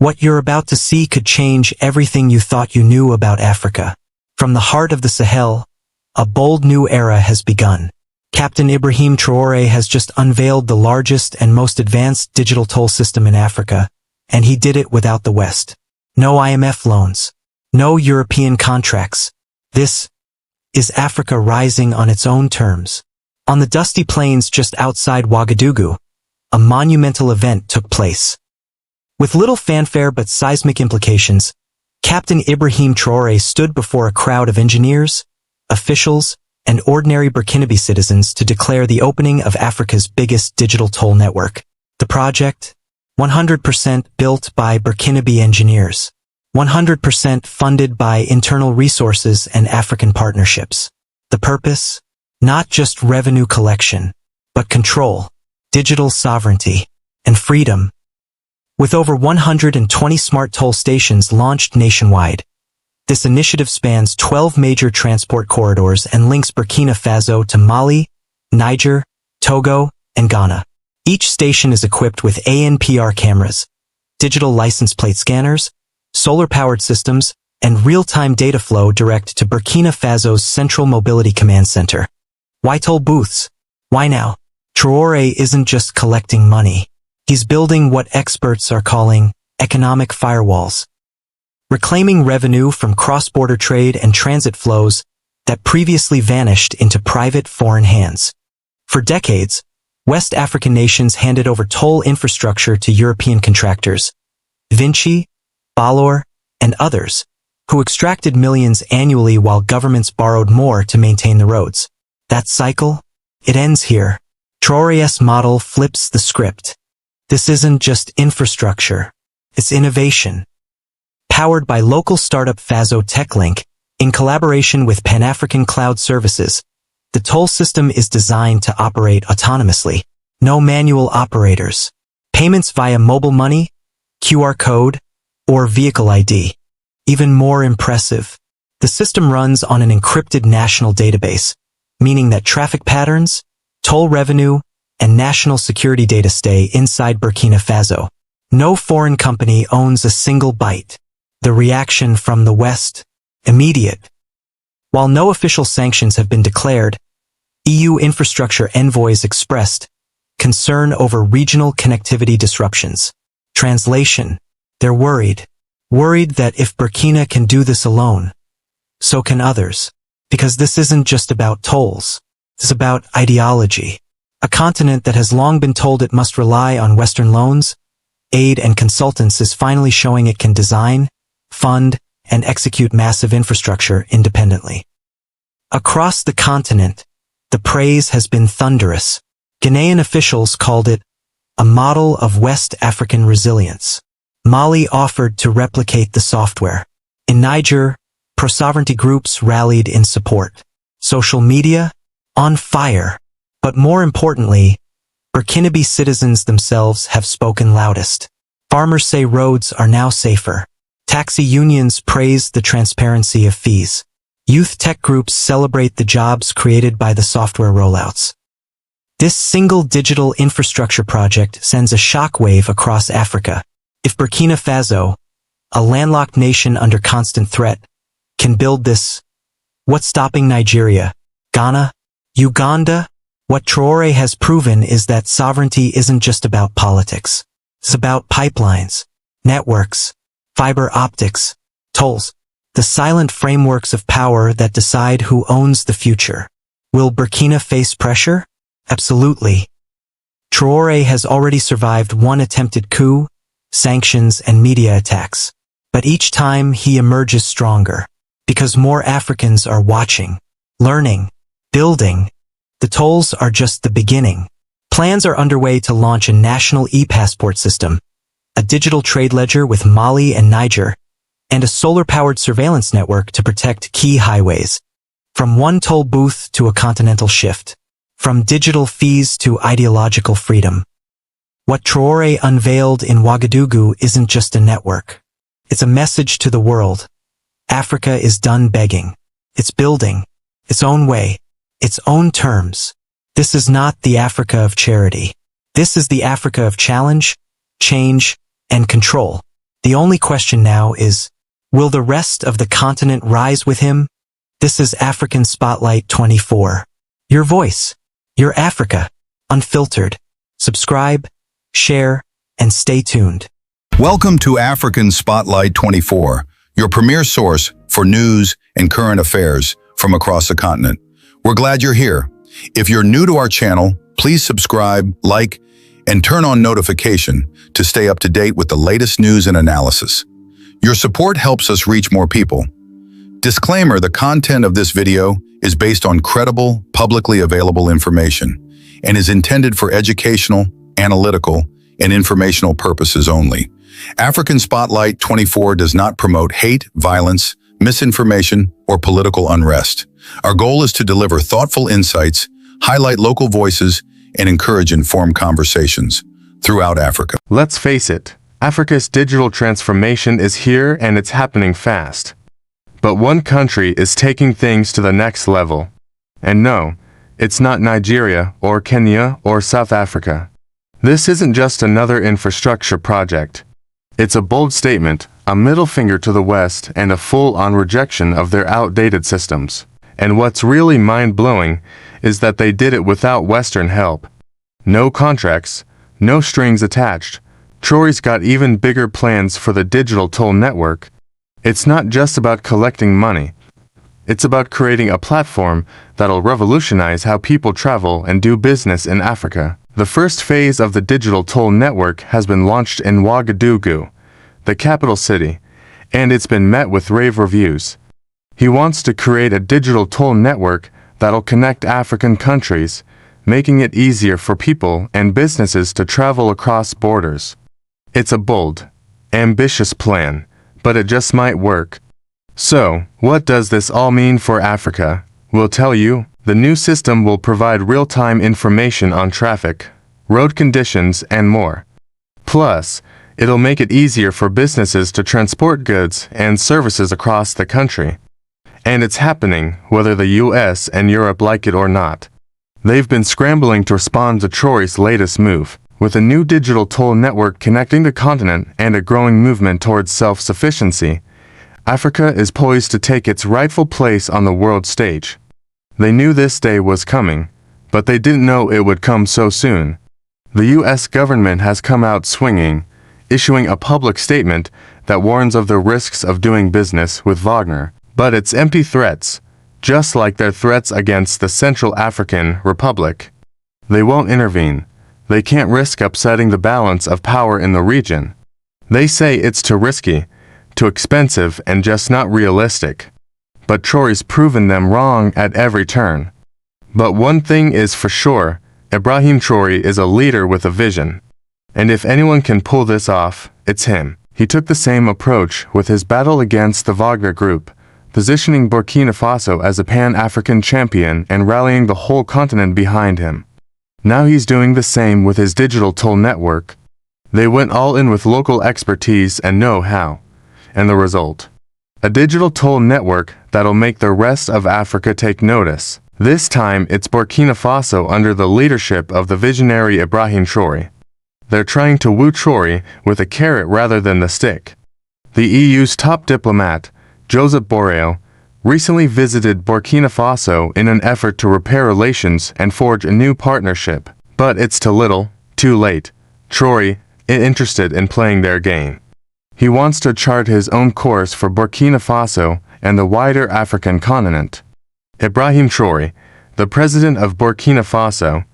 What you're about to see could change everything you thought you knew about Africa. From the heart of the Sahel, a bold new era has begun. Captain Ibrahim Traoré has just unveiled the largest and most advanced digital toll system in Africa, and he did it without the West. No IMF loans. No European contracts. This is Africa rising on its own terms. On the dusty plains just outside Ouagadougou, a monumental event took place. With little fanfare but seismic implications, Captain Ibrahim Traoré stood before a crowd of engineers, officials, and ordinary Burkinabe citizens to declare the opening of Africa's biggest digital toll network. The project, 100% built by Burkinabe engineers, 100% funded by internal resources and African partnerships. The purpose? Not just revenue collection, but control, digital sovereignty, and freedom. With over 120 smart toll stations launched nationwide, this initiative spans 12 major transport corridors and links Burkina Faso to Mali, Niger, Togo, and Ghana. Each station is equipped with ANPR cameras, digital license plate scanners, solar-powered systems, and real-time data flow direct to Burkina Faso's Central Mobility Command Center. Why toll booths? Why now? Traoré isn't just collecting money. He's building what experts are calling economic firewalls, reclaiming revenue from cross-border trade and transit flows that previously vanished into private foreign hands. For decades, West African nations handed over toll infrastructure to European contractors, Vinci, Balor, and others, who extracted millions annually while governments borrowed more to maintain the roads. That cycle? It ends here. Traoré's model flips the script. This isn't just infrastructure, it's innovation. Powered by local startup Faso TechLink, in collaboration with Pan-African Cloud Services, the toll system is designed to operate autonomously. No manual operators. Payments via mobile money, QR code, or vehicle ID. Even more impressive, the system runs on an encrypted national database, meaning that traffic patterns, toll revenue, and national security data stay inside Burkina Faso. No foreign company owns a single byte. The reaction from the West? Immediate. While no official sanctions have been declared, EU infrastructure envoys expressed concern over regional connectivity disruptions. Translation: they're worried. Worried that if Burkina can do this alone, so can others. Because this isn't just about tolls. It's about ideology. A continent that has long been told it must rely on Western loans, aid, and consultants is finally showing it can design, fund, and execute massive infrastructure independently. Across the continent, the praise has been thunderous. Ghanaian officials called it a model of West African resilience. Mali offered to replicate the software. In Niger, pro-sovereignty groups rallied in support. Social media? On fire. But more importantly, Burkinabe citizens themselves have spoken loudest. Farmers say roads are now safer. Taxi unions praise the transparency of fees. Youth tech groups celebrate the jobs created by the software rollouts. This single digital infrastructure project sends a shockwave across Africa. If Burkina Faso, a landlocked nation under constant threat, can build this, what's stopping Nigeria, Ghana, Uganda? What Traoré has proven is that sovereignty isn't just about politics. It's about pipelines, networks, fiber optics, tolls, the silent frameworks of power that decide who owns the future. Will Burkina face pressure? Absolutely. Traoré has already survived one attempted coup, sanctions, and media attacks. But each time he emerges stronger, because more Africans are watching, learning, building. The tolls are just the beginning. Plans are underway to launch a national e-passport system, a digital trade ledger with Mali and Niger, and a solar-powered surveillance network to protect key highways. From one toll booth to a continental shift. From digital fees to ideological freedom. What Traoré unveiled in Ouagadougou isn't just a network. It's a message to the world. Africa is done begging. It's building. Its own way. Its own terms. This is not the Africa of charity. This is the Africa of challenge, change, and control. The only question now is, will the rest of the continent rise with him? This is African Spotlight 24. Your voice, your Africa, unfiltered. Subscribe, share, and stay tuned. Welcome to African Spotlight 24, your premier source for news and current affairs from across the continent. We're glad you're here. If you're new to our channel, please subscribe, like, and turn on notification to stay up to date with the latest news and analysis. Your support helps us reach more people. Disclaimer: the content of this video is based on credible, publicly available information and is intended for educational, analytical, and informational purposes only. African Spotlight 24 does not promote hate, violence, misinformation, or political unrest. Our goal is to deliver thoughtful insights, highlight local voices, and encourage informed conversations throughout Africa. Let's face it, Africa's digital transformation is here and it's happening fast. But one country is taking things to the next level. And no, it's not Nigeria or Kenya or South Africa. This isn't just another infrastructure project. It's a bold statement, a middle finger to the West, and a full-on rejection of their outdated systems. And what's really mind-blowing is that they did it without Western help. No contracts, no strings attached. Traore's got even bigger plans for the digital toll network. It's not just about collecting money. It's about creating a platform that'll revolutionize how people travel and do business in Africa. The first phase of the digital toll network has been launched in Ouagadougou, the capital city, and it's been met with rave reviews. He wants to create a digital toll network that'll connect African countries, making it easier for people and businesses to travel across borders. It's a bold, ambitious plan, but it just might work. So, what does this all mean for Africa? We'll tell you. The new system will provide real-time information on traffic, road conditions, and more. Plus, it'll make it easier for businesses to transport goods and services across the country. And it's happening, whether the US and Europe like it or not. They've been scrambling to respond to Traore's latest move. With a new digital toll network connecting the continent and a growing movement towards self-sufficiency, Africa is poised to take its rightful place on the world stage. They knew this day was coming, but they didn't know it would come so soon. The US government has come out swinging, issuing a public statement that warns of the risks of doing business with Wagner. But it's empty threats, just like their threats against the Central African Republic. They won't intervene. They can't risk upsetting the balance of power in the region. They say it's too risky, too expensive, and just not realistic. But Traore's proven them wrong at every turn. But one thing is for sure, Ibrahim Traoré is a leader with a vision. And if anyone can pull this off, it's him. He took the same approach with his battle against the Wagner Group, positioning Burkina Faso as a Pan-African champion and rallying the whole continent behind him. Now he's doing the same with his digital toll network. They went all in with local expertise and know-how. And the result? A digital toll network that'll make the rest of Africa take notice. This time it's Burkina Faso under the leadership of the visionary Ibrahim Traoré. They're trying to woo Traoré with a carrot rather than the stick. The EU's top diplomat, Josep Borrell, recently visited Burkina Faso in an effort to repair relations and forge a new partnership. But it's too little, too late. Traoré is interested in playing their game. He wants to chart his own course for Burkina Faso and the wider African continent. Ibrahim Traoré, the president of Burkina Faso,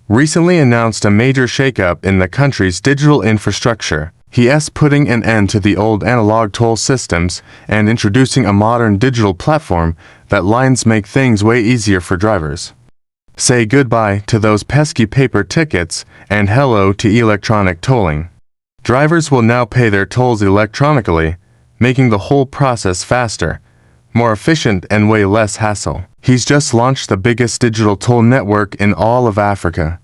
recently announced a major shakeup in the country's digital infrastructure. He is putting an end to the old analog toll systems and introducing a modern digital platform that lines make things way easier for drivers. Say goodbye to those pesky paper tickets and hello to electronic tolling. Drivers will now pay their tolls electronically, making the whole process faster, more efficient, and way less hassle. He's just launched the biggest digital toll network in all of Africa.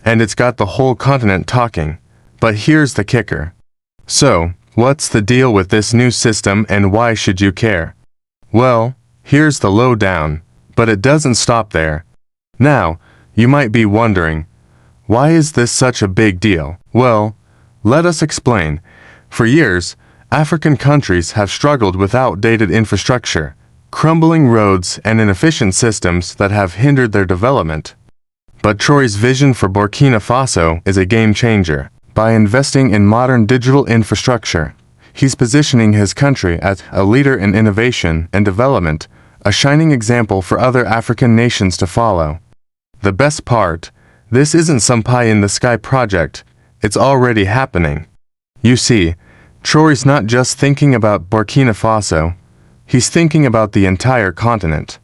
And it's got the whole continent talking. But here's the kicker. So, what's the deal with this new system and why should you care? Well, here's the lowdown, but it doesn't stop there. Now, you might be wondering, why is this such a big deal? Well, let us explain. For years, African countries have struggled with outdated infrastructure, crumbling roads and inefficient systems that have hindered their development. But Traoré's vision for Burkina Faso is a game changer. By investing in modern digital infrastructure, he's positioning his country as a leader in innovation and development, a shining example for other African nations to follow. The best part, this isn't some pie-in-the-sky project, it's already happening. You see, Traoré's not just thinking about Burkina Faso, he's thinking about the entire continent.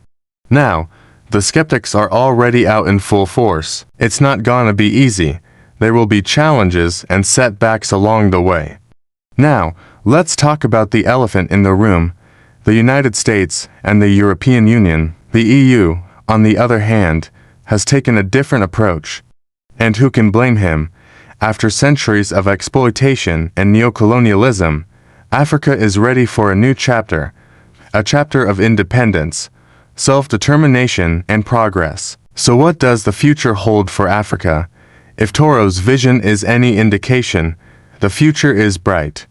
Now, the skeptics are already out in full force. It's not gonna be easy. There will be challenges and setbacks along the way. Now, let's talk about the elephant in the room, the United States and the European Union. The EU, on the other hand, has taken a different approach. And who can blame him? After centuries of exploitation and neocolonialism, Africa is ready for a new chapter, a chapter of independence, self-determination, and progress. So what does the future hold for Africa? If Trauré's vision is any indication, the future is bright.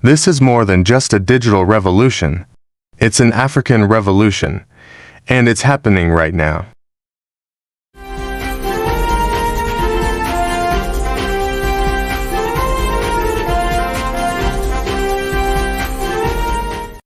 This is more than just a digital revolution. It's an African revolution, and it's happening right now.